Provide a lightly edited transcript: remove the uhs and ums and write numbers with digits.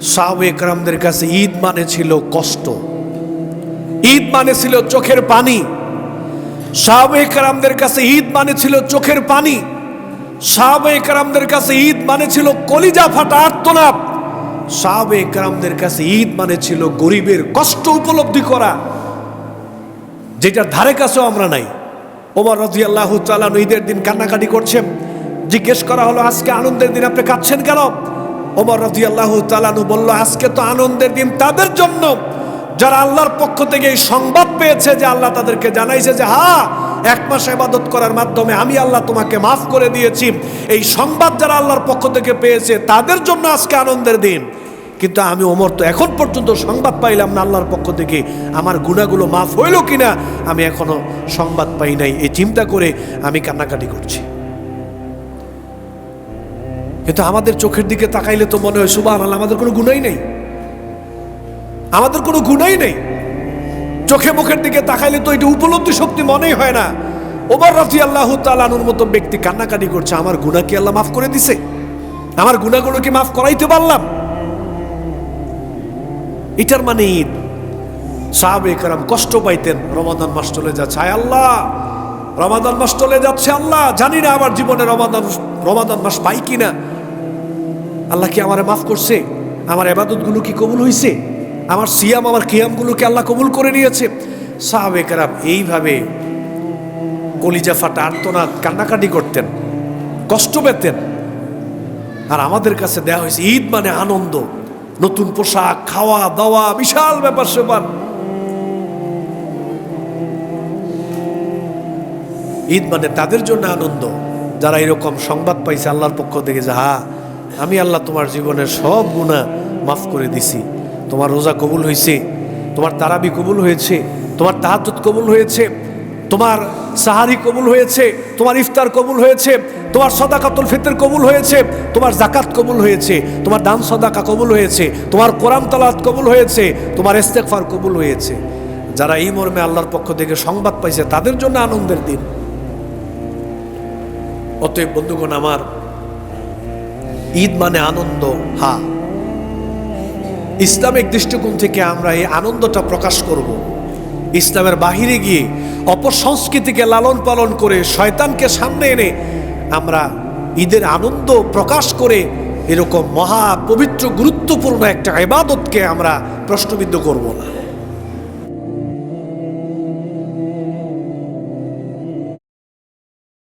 সাহাবায়ে কেরামদের কাছে ঈদ মানে ছিল কষ্ট, ঈদ মানে ছিল চোখের পানি। সাহাবায়ে কেরামদের কাছে ঈদ মানে ছিল চোখের পানি। সাহাবায়ে কেরামদের কাছে ঈদ মানে ছিল কলিজা ফাটা আর্তনাদ। সাহাবায়ে কেরামদের কাছে ঈদ মানে ছিল গরিবের কষ্ট উপলব্ধি করা, যেটার ধারে কাছেও আমরা নাই। ওমর রাদিয়াল্লাহু তাআলা ঈদের দিন কান্নাকাটি করছেন। জিজ্ঞেস করা হলো, আজকে আনন্দের দিন আপনি কাঁদছেন কেন? ওমর রাদিয়াল্লাহু তাআলা বলল, আজকে তো আনন্দের দিন তাদের জন্য যারা আল্লাহর পক্ষ থেকে এই সংবাদ পেয়েছে যে আল্লাহ তাদেরকে জানাইছে যে হ্যাঁ, 1 মাস ইবাদত করার মাধ্যমে আমি আল্লাহ তোমাকে মাফ করে দিয়েছি। এই সংবাদ যারা আল্লাহর পক্ষ থেকে পেয়েছে তাদের জন্য আজকে আনন্দের দিন। কিন্তু আমি ওমর তো এখন পর্যন্ত সংবাদ পাইলাম না আল্লাহর পক্ষ থেকে, আমার গুনাহগুলো মাফ হইল কিনা আমি এখনো সংবাদ পাই নাই। এই চিন্তা করে আমি কান্নাকাটি করছি। কিন্তু আমাদের চোখের দিকে তাকাইলে তো মনে হয় সুবহানাল্লাহ, আমাদের কোনো গুনাহই নেই, আমাদের কোনো গুনাহই নেই। চোখে মুখের দিকে তাকাইলে তো এটা উপলব্ধি শক্তি মনেই হয় না। ওমর রাদিয়াল্লাহু তাআলা আনহুর মতো ব্যক্তি কান্নাকাটি করছে, আমার গুনাহ কি আল্লাহ মাফ করে দিছে? আমার গুনাহগুলো কি মাফ করাইতে পারলাম? এটার মানে ঈদ। সাহাবায়ে কেরাম কষ্ট পাইতেন, রমাদান মাস চলে যাচ্ছে, আয় আল্লাহ রমাদান মাস চলে যাচ্ছে, আল্লাহ জানি না আমার জীবনে রমাদান মাস পাই কিনা, আল্লাহ কি আমারে মাফ করছে? আমার ইবাদতগুলো কি কবুল হয়েছে? আমার সিয়াম, আমার কিয়ামগুলোকে আল্লাহ কবুল করে নিয়েছে? সাহাবায়ে কেরাম এইভাবে কলিজা ফাটা আর্তনাদ কান্নাকাটি করতেন, কষ্ট পেতেন। আর আমাদের কাছে দেয়া হয়েছে ঈদ মানে আনন্দ, নতুন পোশাক, খাওয়া দাওয়া, বিশাল ব্যাপার স্যাপার। ঈদ মানে তাদের জন্য আনন্দ যারা এরকম সংবাদ পাইছে আল্লাহর পক্ষ থেকে যে হ্যাঁ, আমি আল্লাহ তোমার জীবনের সব গুনাহ মাফ করে দিছি, তোমার রোজা কবুল হয়েছে, তোমার তারাবি কবুল হয়েছে, তোমার তাহাজ্জুদ কবুল হয়েছে, তোমার সাহারি কবুল হয়েছে, তোমার ইফতার কবুল হয়েছে, তোমার সাদাকাতুল ফিতর কবুল হয়েছে, তোমার যাকাত কবুল হয়েছে, তোমার দান সাদাকা কবুল হয়েছে, তোমার কোরআন তেলাওয়াত কবুল হয়েছে, তোমার ইস্তেগফার কবুল হয়েছে। যারা এই মর্মে আল্লাহর পক্ষ থেকে সংবাদ পাইছে তাদের জন্য আনন্দের দিন। অতএব বন্ধুগণ আমার, ঈদ মানে আনন্দ। হ্যাঁ, ইসলামিক দৃষ্টিকোণ থেকে আমরা এই আনন্দটা প্রকাশ করব। ইসলামের বাহিরে গিয়ে অপসংস্কৃতিকে লালন পালন করে শয়তানকে সামনে এনে আমরা ঈদের আনন্দ প্রকাশ করে এরকম মহা পবিত্র গুরুত্বপূর্ণ একটা ইবাদতকে আমরা প্রশ্নবিদ্ধ করব না।